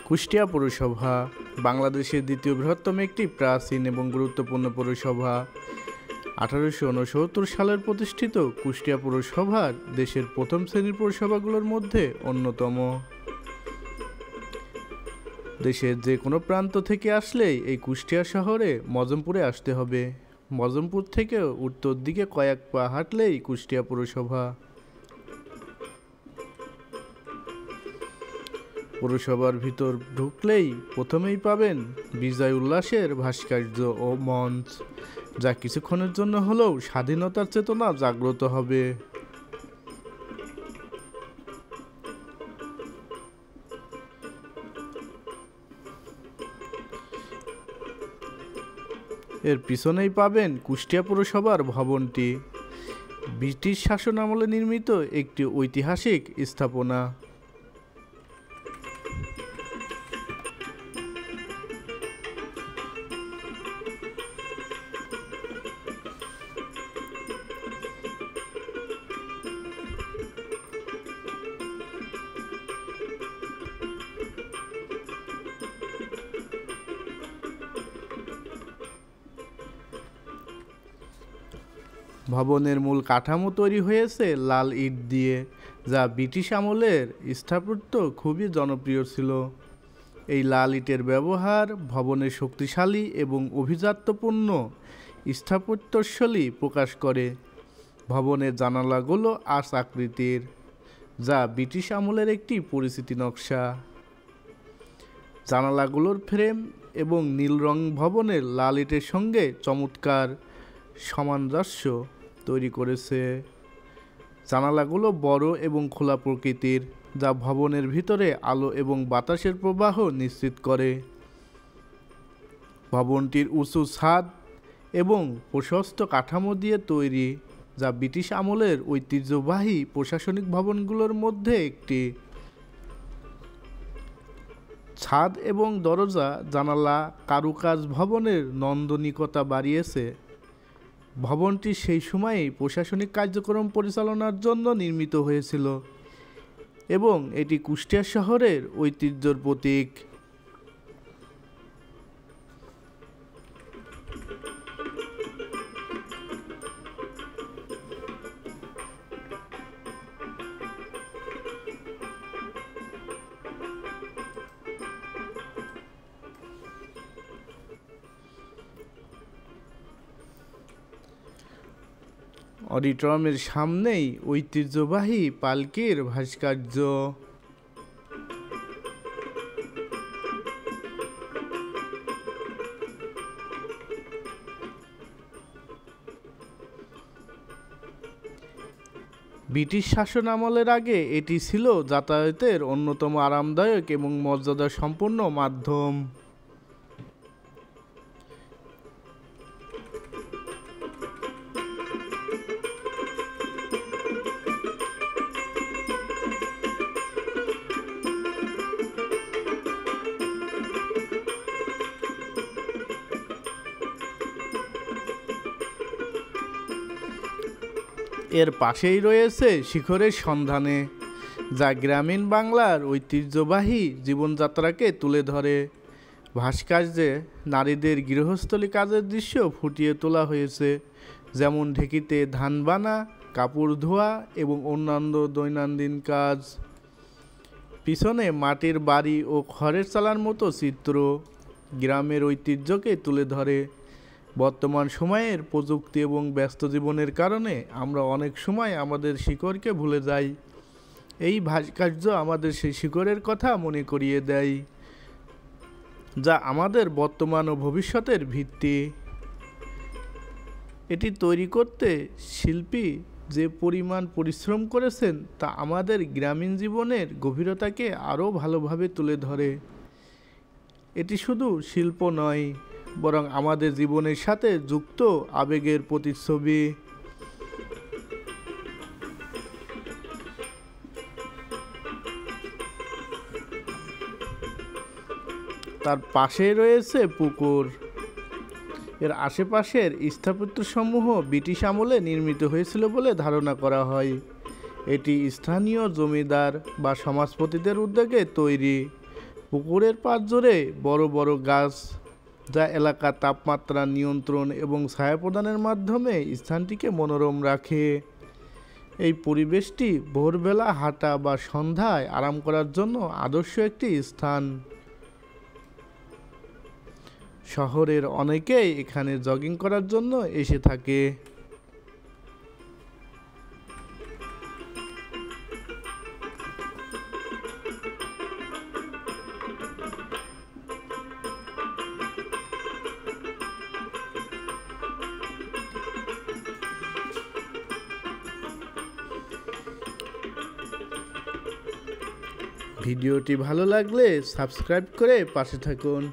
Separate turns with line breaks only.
কুষ্টিয়া পৌরসভা বাংলাদেশের দ্বিতীয় বৃহত্তম একটি প্রাচীন এবং গুরুত্বপূর্ণ পৌরসভা। 1869 সালের প্রতিষ্ঠিত কুষ্টিয়া পৌরসভা দেশের প্রথম শ্রেণীর পৌরসভাগুলোর মধ্যে অন্যতম। দেশের যে কোনো প্রান্ত থেকে আসলেই এই কুষ্টিয়া শহরে মজমপুরে আসতে হবে। মজমপুর থেকে উত্তর দিকে কয়েক পা হাঁটলেই কুষ্টিয়া পৌরসভা। পৌরসভার ভিতর ঢুকলেই প্রথমেই পাবেন বিজয় উল্লাসের ভাস্কর্য ও মঞ্চ, যা কিছুক্ষণের জন্য হলেও স্বাধীনতার চেতনা জাগ্রত হবে। এর পিছনেই পাবেন কুষ্টিয়া পৌরসভার ভবনটি, ব্রিটিশ শাসন আমলে নির্মিত একটি ঐতিহাসিক স্থাপনা। ভবনের মূল কাঠামো তৈরি হয়েছে লাল ইট দিয়ে, যা ব্রিটিশ আমলের স্থাপত্য খুবই জনপ্রিয় ছিল। এই লাল ইটের ব্যবহার ভবনের শক্তিশালী এবং অভিজাত্যপূর্ণ স্থাপত্যশৈলী প্রকাশ করে। ভবনের জানালাগুলো আর্চ আকৃতির, যা ব্রিটিশ আমলের একটি পরিচিতি নকশা। জানালাগুলোর ফ্রেম এবং নীল রং ভবনের লাল ইটের সঙ্গে চমৎকার সামঞ্জস্য তৈরি করেছে। জানালাগুলো বড় এবং খোলা প্রকৃতির, যা ভবনের ভিতরে আলো এবং বাতাসের প্রবাহ নিশ্চিত করে। ভবনটির উঁচু ছাদ এবং প্রশস্ত কাঠামো দিয়ে তৈরি, যা ব্রিটিশ আমলের ঐতিহ্যবাহী প্রশাসনিক ভবনগুলোর মধ্যে একটি। ছাদ এবং দরজা জানালা কারুকাজ ভবনের নান্দনিকতা বাড়িয়েছে। ভবনটি সেই সময়েই প্রশাসনিক কার্যক্রম পরিচালনার জন্য নির্মিত হয়েছিল এবং এটি কুষ্টিয়া শহরের ঐতিহ্যের প্রতীক। অডিটোরিয়ামের সামনেই ঐতিহ্যবাহী পালকির ভাস্কর্য। ব্রিটিশ শাসন আমলের আগে এটি ছিল যাতায়াতের অন্যতম আরামদায়ক এবং মর্যাদা সম্পন্ন মাধ্যম। এর পাশেই রয়েছে শিখরের সন্ধানে, যা গ্রামীণ বাংলার ঐতিহ্যবাহী জীবনযাত্রাকে তুলে ধরে। ভাস্কর্যে নারীদের গৃহস্থলী কাজের দৃশ্য ফুটিয়ে তোলা হয়েছে, যেমন ঢেকিতে ধান বানা, কাপড় ধোয়া এবং অন্যান্য দৈনন্দিন কাজ। পিছনে মাটির বাড়ি ও খড়ের চালার মতো চিত্র গ্রামের ঐতিহ্যকে তুলে ধরে। বর্তমান সময়ের প্রযুক্তি এবং ব্যস্ত জীবনের কারণে আমরা অনেক সময় আমাদের শিকড়কে ভুলে যাই। এই ভাস্কর্য আমাদের সেই শিকড়ের কথা মনে করিয়ে দেয়, যা আমাদের বর্তমান ও ভবিষ্যতের ভিত্তি। এটি তৈরি করতে শিল্পী যে পরিমাণ পরিশ্রম করেছেন, তা আমাদের গ্রামীণ জীবনের গভীরতাকে আরও ভালোভাবে তুলে ধরে। এটি শুধু শিল্প নয়, বরং আমাদের জীবনের সাথে যুক্ত আবেগের প্রতিচ্ছবি। তার পাশে রয়েছে পুকুর। এর আশেপাশের স্থাপত্যসমূহ ব্রিটিশ আমলে নির্মিত হয়েছিল বলে ধারণা করা হয়। এটি স্থানীয় জমিদার বা সমাজপতিদের উদ্যোগে তৈরি। পুকুরের পাড় জুড়ে বড় বড় গাছ, যা এলাকার তাপমাত্রা নিয়ন্ত্রণ এবং ছায়া প্রদানের মাধ্যমে স্থানটিকে মনোরম রাখে। এই পরিবেশটি ভোরবেলা হাঁটা বা সন্ধ্যায় আরাম করার জন্য আদর্শ একটি স্থান। শহরের অনেকেই এখানে জগিং করার জন্য এসে থাকে। ভিডিওটি ভালো লাগলে সাবস্ক্রাইব করে পাশে থাকুন।